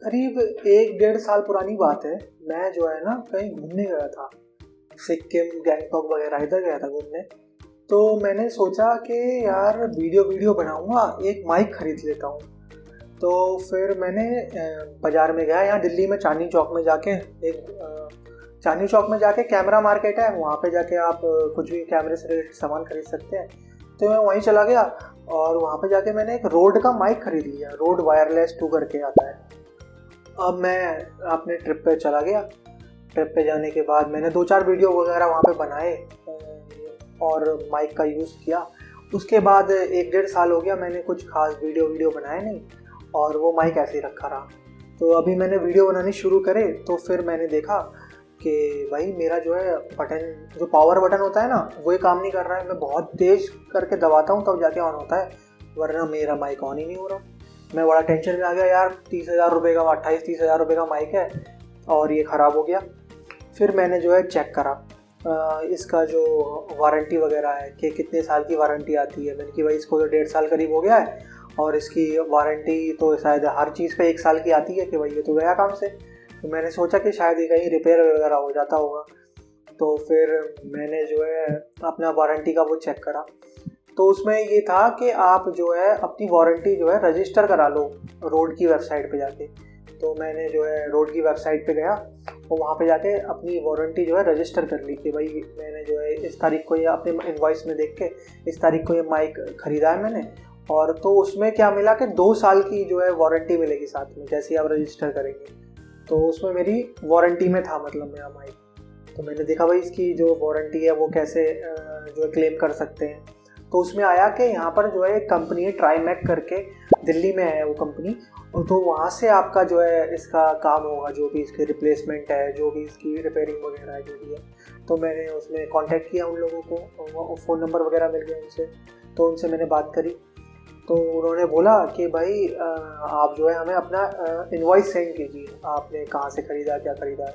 करीब 1 डेढ़ साल पुरानी बात है। मैं जो है ना कहीं घूमने गया था, सिक्किम, गैंगटॉक वगैरह इधर गया था घूमने। तो मैंने सोचा कि यार वीडियो बनाऊंगा, एक माइक खरीद लेता हूँ। तो फिर मैंने बाज़ार में गया, यहाँ दिल्ली में चांदनी चौक में जाके कैमरा मार्केट है, वहाँ पे जाके आप कुछ भी कैमरे से रिलेटेड सामान खरीद सकते हैं। तो मैं वहीं चला गया और वहाँ पे जाके मैंने एक रोड का माइक खरीद लिया। रोड वायरलेस 2 करके आता है। अब मैं अपने ट्रिप पे चला गया। ट्रिप पे जाने के बाद मैंने 2-4 वीडियो वगैरह वहाँ पे बनाए और माइक का यूज़ किया। उसके बाद 1 डेढ़ साल हो गया, मैंने कुछ खास वीडियो बनाए नहीं और वो माइक ऐसे ही रखा रहा। तो अभी मैंने वीडियो बनानी शुरू करे तो फिर मैंने देखा कि भाई मेरा जो है बटन, जो पावर बटन होता है ना, वो ही काम नहीं कर रहा है। मैं बहुत तेज़ करके दबाता हूँ तब जाके ऑन होता है, वरना मेरा माइक ऑन ही नहीं हो रहा। मैं बड़ा टेंशन में आ गया यार, 30,000 रुपये का, 28-30,000 रुपये का माइक है और ये ख़राब हो गया। फिर मैंने जो है चेक करा इसका जो वारंटी वगैरह है कि कितने साल की वारंटी आती है। मैंने कि भाई इसको तो 1.5 साल करीब हो गया है और इसकी वारंटी तो शायद हर चीज़ पे 1 साल की आती है कि भाई ये तो गया काम से। तो मैंने सोचा कि शायद ये कहीं रिपेयर वगैरह हो जाता होगा। तो फिर मैंने जो है अपना वारंटी का वो चेक करा, तो उसमें ये था कि आप जो है अपनी वारंटी जो है रजिस्टर करा लो रोड की वेबसाइट पे जाके। तो मैंने जो है रोड की वेबसाइट पे गया और वहाँ पे जाके अपनी वारंटी जो है रजिस्टर कर ली कि भाई मैंने जो है इस तारीख को, ये अपने इनवॉइस में देख के इस तारीख को ये माइक ख़रीदा है मैंने। और तो उसमें क्या मिला कि 2 साल की जो है वारंटी मिलेगी साथ में, जैसे ही आप रजिस्टर करेंगे। तो उसमें मेरी वारंटी में था मतलब मेरा माइक। तो मैंने देखा भाई इसकी जो वारंटी है वो कैसे जो है क्लेम कर सकते हैं। तो उसमें आया कि यहाँ पर जो है एक कंपनी है ट्राईमैक करके, दिल्ली में है वो कंपनी। तो वहाँ से आपका जो है इसका काम होगा, जो भी इसके रिप्लेसमेंट है, जो भी इसकी रिपेयरिंग वगैरह है, जो भी है। तो मैंने उसमें कांटेक्ट किया उन लोगों को, फ़ोन नंबर वगैरह मिल गया उनसे। तो उनसे मैंने बात करी तो उन्होंने बोला कि भाई आप जो है हमें अपना इनवॉइस सेंड कीजिए, आपने कहाँ से ख़रीदा, क्या ख़रीदा है,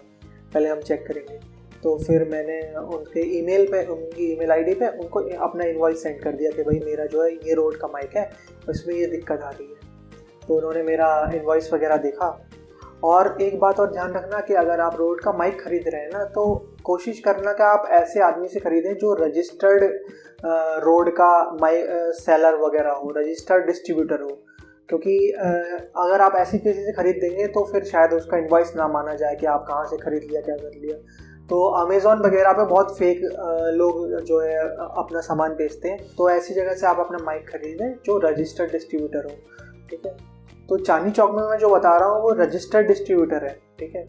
पहले हम चेक करेंगे। तो फिर मैंने उनके ईमेल पे, उनकी ईमेल आईडी पे उनको अपना इनवॉइस सेंड कर दिया कि भाई मेरा जो है ये रोड का माइक है, उसमें ये दिक्कत आ रही है। तो उन्होंने मेरा इनवॉइस वगैरह देखा। और एक बात और ध्यान रखना कि अगर आप रोड का माइक ख़रीद रहे हैं ना, तो कोशिश करना कि आप ऐसे आदमी से ख़रीदें जो रजिस्टर्ड रोड का माइक सेलर वगैरह हो, रजिस्टर्ड डिस्ट्रीब्यूटर हो। क्योंकि अगर आप ऐसी किसी से ख़रीद देंगे तो फिर शायद उसका इनवॉइस ना माना जाए कि आप कहाँ से ख़रीद लिया, क्या कर लिया। तो अमेज़ॉन वगैरह पे बहुत फेक लोग जो है अपना सामान बेचते हैं। तो ऐसी जगह से आप अपना माइक ख़रीदें जो रजिस्टर्ड डिस्ट्रीब्यूटर हो, ठीक है। तो चांदनी चौक में मैं जो बता रहा हूँ वो रजिस्टर्ड डिस्ट्रीब्यूटर है, ठीक है।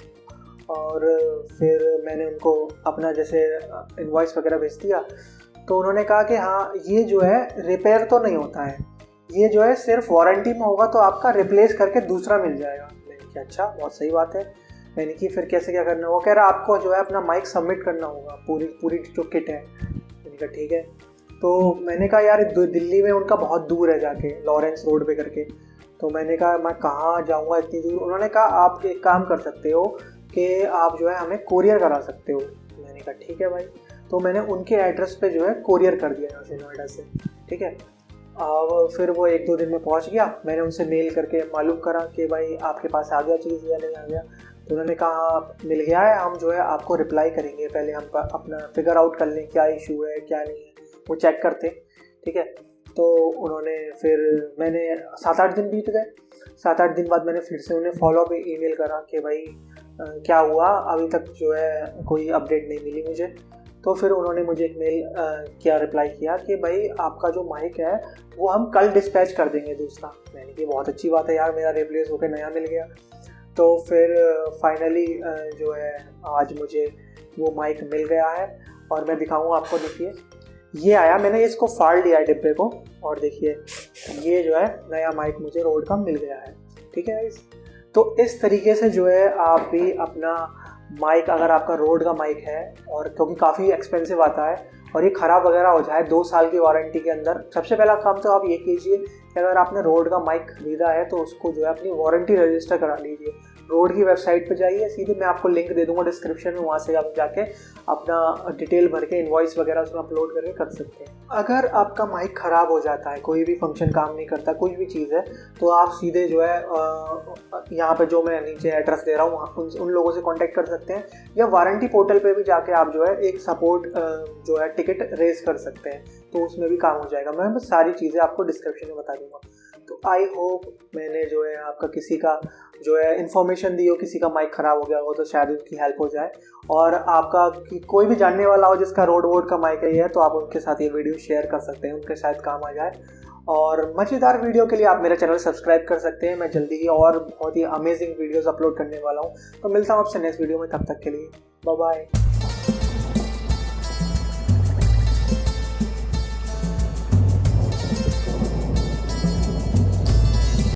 और फिर मैंने उनको अपना जैसे इनवॉइस वगैरह भेज दिया। तो उन्होंने कहा कि हाँ ये जो है रिपेयर तो नहीं होता है, ये जो है सिर्फ वारंटी में होगा, तो आपका रिप्लेस करके दूसरा मिल जाएगा। मैंने कहा अच्छा, बहुत सही बात है। मैंने कि फिर कैसे क्या करना होगा। कह रहा आपको जो है अपना माइक सबमिट करना होगा, पूरी जो किट है। मैंने कहा ठीक है। तो मैंने कहा यार दिल्ली में उनका बहुत दूर है जाके, लॉरेंस रोड पे करके। तो मैंने कहा मैं कहाँ जाऊँगा इतनी दूर। उन्होंने कहा आप एक काम कर सकते हो कि आप जो है हमें कोरियर करा सकते हो। मैंने कहा ठीक है भाई। तो मैंने उनके एड्रेस पे जो है कोरियर कर दिया यहाँ से, नोएडा से, ठीक है। अब फिर वो 1-2 दिन में पहुँच गया। मैंने उनसे मेल करके मालूम करा कि भाई आपके पास आ गया चीज़ या नहीं आ गया। तो उन्होंने कहा मिल गया है, हम जो है आपको रिप्लाई करेंगे, पहले हम अपना फिगर आउट कर लें क्या इशू है क्या नहीं है, वो चेक करते, ठीक है। तो उन्होंने फिर, मैंने 7-8 दिन बीत गए। 7-8 दिन बाद मैंने फिर से उन्हें फॉलोअप ईमेल करा कि भाई क्या हुआ, अभी तक जो है कोई अपडेट नहीं मिली मुझे। तो फिर उन्होंने मुझे एक मेल रिप्लाई किया कि भाई आपका जो माइक है वो हम कल डिस्पैच कर देंगे दूसरा। मैंने कहा बहुत अच्छी बात है यार, मेरा रिप्लेस होकर नया मिल गया। तो फिर फाइनली जो है आज मुझे वो माइक मिल गया है और मैं दिखाऊंगा आपको। देखिए ये आया, मैंने इसको फाड़ लिया है डिब्बे को, और देखिए ये जो है नया माइक मुझे रोड का मिल गया है, ठीक है। तो इस तरीके से जो है आप भी अपना माइक, अगर आपका रोड का माइक है, और क्योंकि काफ़ी एक्सपेंसिव आता है और ये ख़राब वगैरह हो जाए 2 साल की वारंटी के अंदर, सबसे पहला काम तो आप ये कीजिए कि अगर आपने रोड का माइक ख़रीदा है तो उसको जो है अपनी वारंटी रजिस्टर करा लीजिए। रोड की वेबसाइट पे जाइए, सीधे मैं आपको लिंक दे दूंगा डिस्क्रिप्शन में, वहाँ से आप जाके अपना डिटेल भर के इनवॉइस वगैरह उसमें अपलोड करके कर सकते हैं। अगर आपका माइक ख़राब हो जाता है, कोई भी फंक्शन काम नहीं करता, कोई भी चीज़ है, तो आप सीधे जो है यहाँ पे जो मैं नीचे एड्रेस दे रहा हूँ उन लोगों से कांटेक्ट कर सकते हैं, या वारंटी पोर्टल पे भी जाके आप जो है एक सपोर्ट जो है टिकट रेज कर सकते हैं, तो उसमें भी काम हो जाएगा। मैं बस सारी चीज़ें आपको डिस्क्रिप्शन में बता दूंगा। तो आई होप मैंने जो है आपका किसी का जो है इन्फॉर्मेशन दी हो, किसी का माइक ख़राब हो गया हो तो शायद उनकी हेल्प हो जाए, और आपका कोई भी जानने वाला हो जिसका रोड वोड का माइक है तो आप उनके साथ ये वीडियो शेयर कर सकते हैं, उनके शायद काम आ जाए। और मज़ेदार वीडियो के लिए आप मेरा चैनल सब्सक्राइब कर सकते हैं। मैं जल्दी ही और बहुत ही अमेजिंग वीडियोस अपलोड करने वाला हूँ। तो मिलता हूँ आपसे नेक्स्ट वीडियो में, तब तक के लिए बाय बाय।